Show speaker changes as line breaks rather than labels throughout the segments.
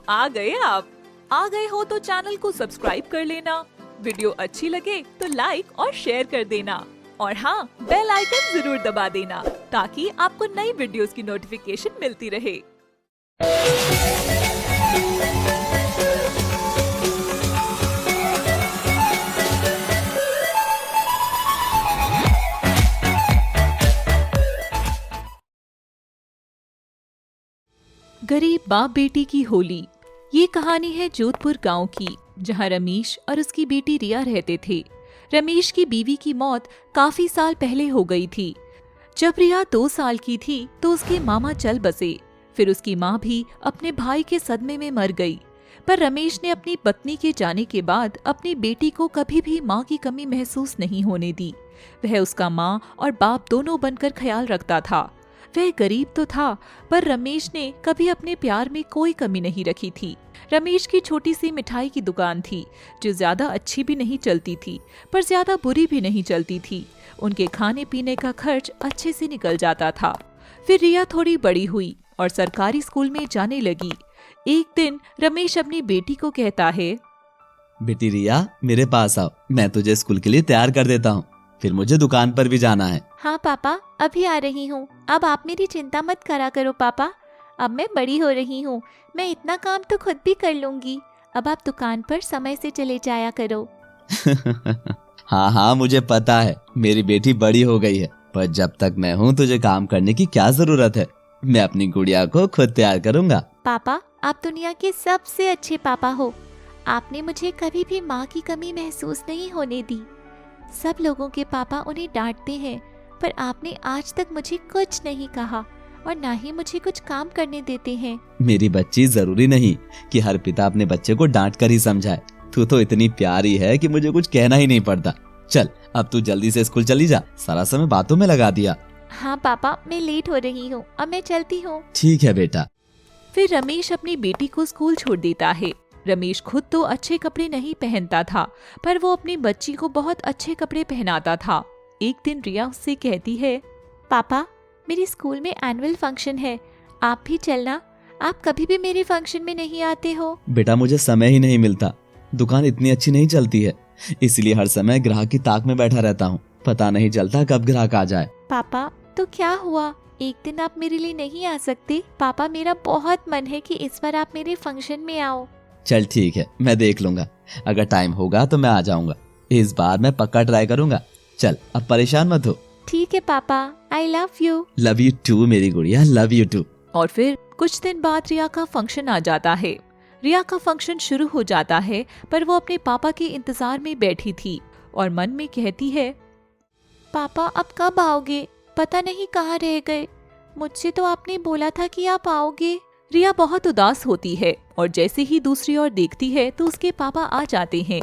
आ गए आप। आ गए हो तो चैनल को सब्सक्राइब कर लेना, वीडियो अच्छी लगे तो लाइक और शेयर कर देना और हाँ, बेल आइकन जरूर दबा देना ताकि आपको नई वीडियोस की नोटिफिकेशन मिलती रहे। गरीब बाप बेटी की होली। ये कहानी है जोधपुर गांव की, जहां रमेश और उसकी बेटी रिया रहते थे। रमेश की बीवी की मौत काफी साल पहले हो गई थी। जब रिया 2 साल की थी तो उसके मामा चल बसे। फिर उसकी माँ भी अपने भाई के सदमे में मर गई। पर रमेश ने अपनी पत्नी के जाने के बाद अपनी बेटी को कभी भी माँ की कमी महसूस नहीं होने दी। वह उसका माँ और बाप दोनों बनकर ख्याल रखता था। वह गरीब तो था, पर रमेश ने कभी अपने प्यार में कोई कमी नहीं रखी थी। रमेश की छोटी सी मिठाई की दुकान थी, जो ज्यादा अच्छी भी नहीं चलती थी, पर ज्यादा बुरी भी नहीं चलती थी। उनके खाने पीने का खर्च अच्छे से निकल जाता था। फिर रिया थोड़ी बड़ी हुई और सरकारी स्कूल में जाने लगी। एक दिन रमेश अपनी बेटी को कहता है,
बेटी रिया, मेरे पास आओ, मैं तुझे स्कूल के लिए तैयार कर देता हूँ। फिर मुझे दुकान पर भी जाना है।
हाँ पापा, अभी आ रही हूँ। अब आप मेरी चिंता मत करा करो पापा, अब मैं बड़ी हो रही हूँ, मैं इतना काम तो खुद भी कर लूंगी। अब आप दुकान पर समय से चले जाया करो।
हाँ हाँ, मुझे पता है मेरी बेटी बड़ी हो गई है, पर जब तक मैं हूँ तुझे काम करने की क्या जरूरत है। मैं अपनी गुड़िया को खुद तैयार करूँगा।
पापा, आप दुनिया के सबसे अच्छे पापा हो। आपने मुझे कभी भी माँ की कमी महसूस नहीं होने दी। सब लोगों के पापा उन्हें डांटते हैं, पर आपने आज तक मुझे कुछ नहीं कहा और ना ही मुझे कुछ काम करने देते हैं।
मेरी बच्ची, जरूरी नहीं कि हर पिता अपने बच्चे को डांट कर ही समझाए। तू तो इतनी प्यारी है कि मुझे कुछ कहना ही नहीं पड़ता। चल, अब तू जल्दी से स्कूल चली जा, सारा समय बातों में लगा दिया।
हाँ पापा, मैं लेट हो रही हूँ, अब मैं चलती हूँ।
ठीक है बेटा।
फिर रमेश अपनी बेटी को स्कूल छोड़ देता है। रमेश खुद तो अच्छे कपड़े नहीं पहनता था, पर वो अपनी बच्ची को बहुत अच्छे कपड़े पहनाता था। एक दिन रिया उससे कहती है,
पापा, मेरे स्कूल में एनुअल फंक्शन है, आप भी चलना। आप कभी भी मेरे फंक्शन में नहीं आते हो।
बेटा, मुझे समय ही नहीं मिलता, दुकान इतनी अच्छी नहीं चलती है, इसलिए हर समय ग्राहक की ताक में बैठा रहता हूँ। पता नहीं चलता कब ग्राहक आ जाए।
पापा, तो क्या हुआ, एक दिन आप मेरे लिए नहीं आ सकते? पापा, मेरा बहुत मन है कि इस बार आप मेरे फंक्शन में आओ।
चल ठीक है, मैं देख लूंगा, अगर टाइम होगा तो मैं आ जाऊंगा। इस बार मैं पक्का ट्राई करूंगा। चल, अब परेशान मत हो।
ठीक है पापा, I love you.
Love you too मेरी गुड़िया, लव यू टू।
और फिर कुछ दिन बाद रिया का फंक्शन आ जाता है। रिया का फंक्शन शुरू हो जाता है, पर वो अपने पापा के इंतजार में बैठी थी और मन में कहती है,
पापा अब कब आओगे? पता नहीं कहाँ रह गए। मुझसे तो आपने बोला था कि आप आओगे।
रिया बहुत उदास होती है और जैसे ही दूसरी ओर देखती है तो उसके पापा आ जाते हैं।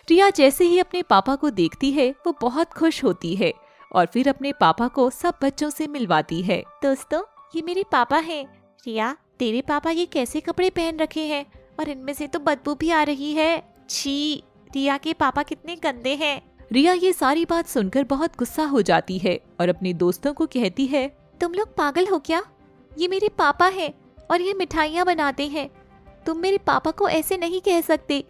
रिया जैसे ही अपने पापा को देखती है वो बहुत खुश होती है और फिर अपने पापा को सब बच्चों से मिलवाती है।
दोस्तों, ये मेरे पापा हैं। रिया, तेरे पापा ये कैसे कपड़े पहन रखे हैं और इनमें से तो बदबू भी आ रही है। छी, रिया के पापा कितने गंदे हैं।
रिया ये सारी बात सुनकर बहुत गुस्सा हो जाती है और अपने दोस्तों को कहती है,
तुम लोग पागल हो क्या? ये मेरे पापा हैं और ये मिठाइयाँ बनाते हैं। तुम मेरे पापा को ऐसे नहीं कह सकते।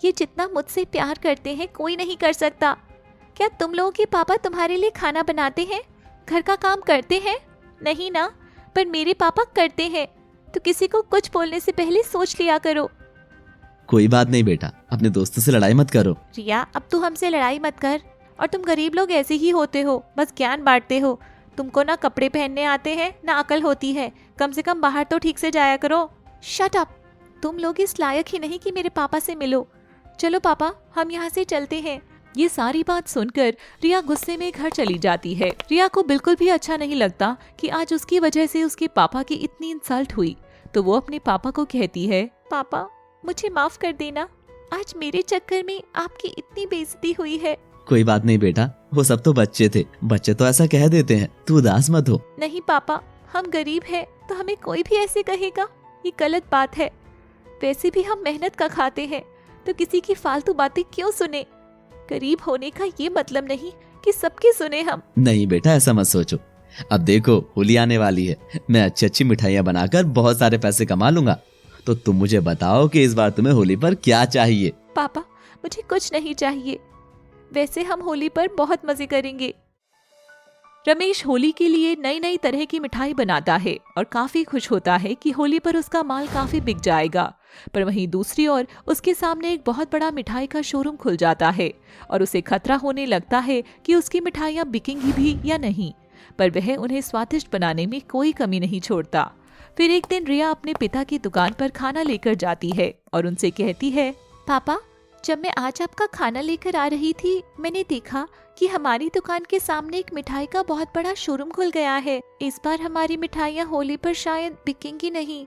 ये जितना मुझसे प्यार करते हैं कोई नहीं कर सकता। क्या तुम लोगों के पापा तुम्हारे लिए खाना बनाते हैं, घर का काम करते हैं? नहीं ना, पर मेरे पापा करते हैं। तो किसी को कुछ बोलने से पहले सोच लिया करो।
कोई बात नहीं बेटा, अपने दोस्तों से लड़ाई मत करो।
रिया, अब तू हमसे लड़ाई मत कर। और तुम गरीब लोग ऐसे ही होते हो, बस ज्ञान बांटते हो। तुमको ना कपड़े पहनने आते हैं ना अकल होती है। कम से कम बाहर तो ठीक से जाया करो। शट अप, तुम लोग इस लायक ही नहीं कि मेरे पापा से मिलो। चलो पापा, हम यहाँ से चलते हैं।
ये सारी बात सुनकर रिया गुस्से में घर चली जाती है। रिया को बिल्कुल भी अच्छा नहीं लगता कि आज उसकी वजह से उसके पापा की इतनी इंसल्ट हुई, तो वो अपने पापा को कहती है,
पापा, मुझे माफ कर देना। आज मेरे चक्कर में आपकी इतनी बेइज्जती हुई है।
कोई बात नहीं बेटा, वो सब तो बच्चे थे, बच्चे तो ऐसा कह देते हैं, तू उदास मत हो।
नहीं पापा, हम गरीब हैं तो हमें कोई भी ऐसे कहेगा, ये गलत बात है। वैसे भी हम मेहनत का खाते हैं, तो किसी की फालतू बातें क्यों सुने? गरीब होने का ये मतलब नहीं कि सबकी सुने हम।
नहीं बेटा, ऐसा मत सोचो। अब देखो, होली आने वाली है, मैं अच्छी अच्छी मिठाइयाँ बनाकर बहुत सारे पैसे कमा लूंगा। तो तुम मुझे बताओ कि इस बार तुम्हें होली पर क्या चाहिए।
पापा, मुझे कुछ नहीं चाहिए। वैसे हम होली पर बहुत मजे करेंगे।
रमेश होली के लिए नई नई तरह की मिठाई बनाता है और काफी खुश होता है कि होली पर उसका माल काफी बिक जाएगा। पर वहीं दूसरी ओर उसके सामने एक बहुत बड़ा मिठाई का शोरूम खुल जाता है और उसे खतरा होने लगता है कि उसकी मिठाइयाँ बिकेंगी भी या नहीं। पर वह उन्हें स्वादिष्ट बनाने में कोई कमी नहीं छोड़ता। फिर एक दिन रिया अपने पिता की दुकान पर खाना लेकर जाती है और उनसे कहती है,
पापा, जब मैं आज आपका खाना लेकर आ रही थी, मैंने देखा कि हमारी दुकान के सामने एक मिठाई का बहुत बड़ा शोरूम खुल गया है। इस बार हमारी मिठाइयाँ होली पर शायद बिकेंगी नहीं,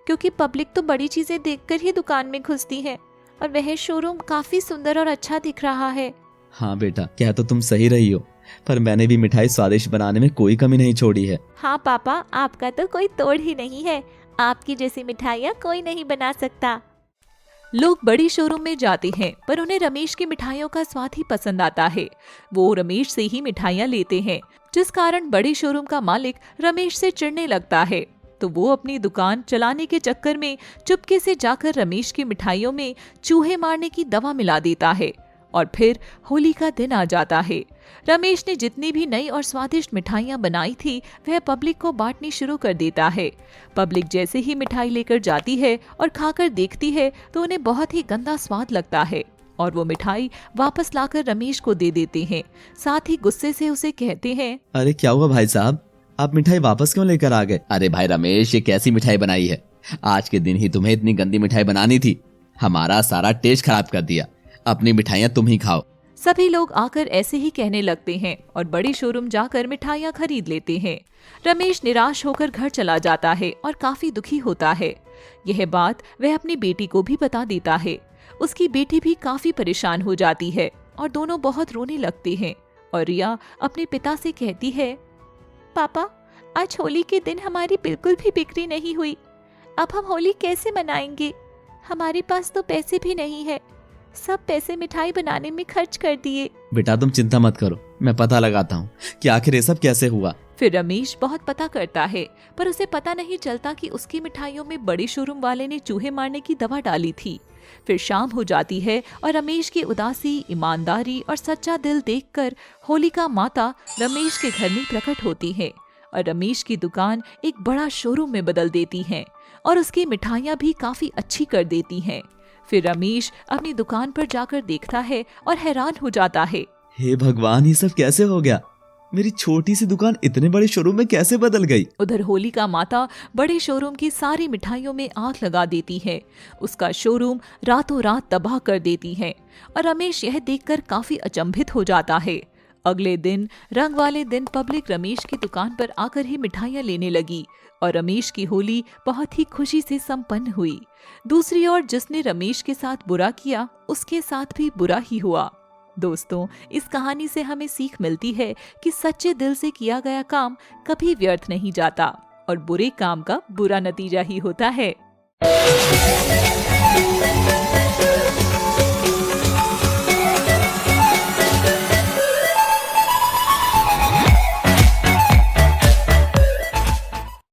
क्योंकि पब्लिक तो बड़ी चीजें देखकर ही दुकान में घुसती है और वह शोरूम काफी सुंदर और अच्छा दिख रहा है।
हाँ बेटा, क्या तो तुम सही रही हो, पर मैंने भी मिठाई स्वादिष्ट बनाने में कोई कमी नहीं छोड़ी है।
हाँ पापा, आपका तो कोई तोड़ ही नहीं है। आपकी जैसी मिठाइयाँ कोई नहीं बना सकता।
लोग बड़ी शोरूम में जाते हैं, पर उन्हें रमेश की मिठाइयों का स्वाद ही पसंद आता है। वो रमेश से ही मिठाइयाँ लेते हैं, जिस कारण बड़ी शोरूम का मालिक रमेश से चिढ़ने लगता है। तो वो अपनी दुकान चलाने के चक्कर में चुपके से जाकर रमेश की मिठाइयों में चूहे मारने की दवा मिला देता है और फिर होली का दिन आ जाता है। रमेश ने जितनी भी नई और स्वादिष्ट मिठाइयाँ बनाई थी वह पब्लिक को बांटनी शुरू कर देता है। पब्लिक जैसे ही मिठाई लेकर जाती है और खाकर देखती है तो उन्हें बहुत ही गंदा स्वाद लगता है और वो मिठाई वापस लाकर रमेश को दे देते हैं। साथ ही गुस्से से उसे कहते हैं,
अरे क्या हुआ भाई साहब, आप मिठाई वापस क्यों लेकर आ गए? अरे भाई रमेश, ये कैसी मिठाई बनाई है? आज के दिन ही तुम्हें इतनी गंदी मिठाई बनानी थी, हमारा सारा टेस्ट खराब कर दिया। अपनी मिठाइयाँ तुम ही खाओ।
सभी लोग आकर ऐसे ही कहने लगते हैं और बड़ी शोरूम जाकर मिठाइयाँ खरीद लेते हैं। रमेश निराश होकर घर चला जाता है और काफी दुखी होता है। यह बात वह अपनी बेटी को भी बता देता है। उसकी बेटी भी काफी परेशान हो जाती है और दोनों बहुत रोने लगते हैं और रिया अपने पिता से कहती है,
पापा, आज होली के दिन हमारी बिल्कुल भी बिक्री नहीं हुई। अब हम होली कैसे मनाएंगे? हमारे पास तो पैसे भी नहीं है। सब पैसे मिठाई बनाने में खर्च कर दिए।
बेटा तुम चिंता मत करो, मैं पता लगाता हूँ कि आखिर ये सब कैसे हुआ।
फिर रमेश बहुत पता करता है, पर उसे पता नहीं चलता कि उसकी मिठाइयों में बड़ी शोरूम वाले ने चूहे मारने की दवा डाली थी। फिर शाम हो जाती है और रमेश की उदासी, ईमानदारी और सच्चा दिल देखकर होलिका माता रमेश के घर में प्रकट होती है और रमेश की दुकान एक बड़ा शोरूम में बदल देती हैं और उसकी मिठाइयाँ भी काफी अच्छी कर देती हैं। फिर रमेश अपनी दुकान पर जाकर देखता है और हैरान हो जाता है।
हे भगवान, ये सब कैसे हो गया? मेरी छोटी सी दुकान इतने बड़े शोरूम में कैसे बदल गई?
उधर होलिका माता बड़े शोरूम की सारी मिठाइयों में आग लगा देती है। उसका शोरूम रातों रात तबाह कर देती है और रमेश यह देखकर काफी अचंभित हो जाता है। अगले दिन रंग वाले दिन पब्लिक रमेश की दुकान पर आकर ही मिठाइयाँ लेने लगी और रमेश की होली बहुत ही खुशी से संपन्न हुई। दूसरी ओर जिसने रमेश के साथ बुरा किया उसके साथ भी बुरा ही हुआ। दोस्तों, इस कहानी से हमें सीख मिलती है कि सच्चे दिल से किया गया काम कभी व्यर्थ नहीं जाता और बुरे काम का बुरा नतीजा ही होता है।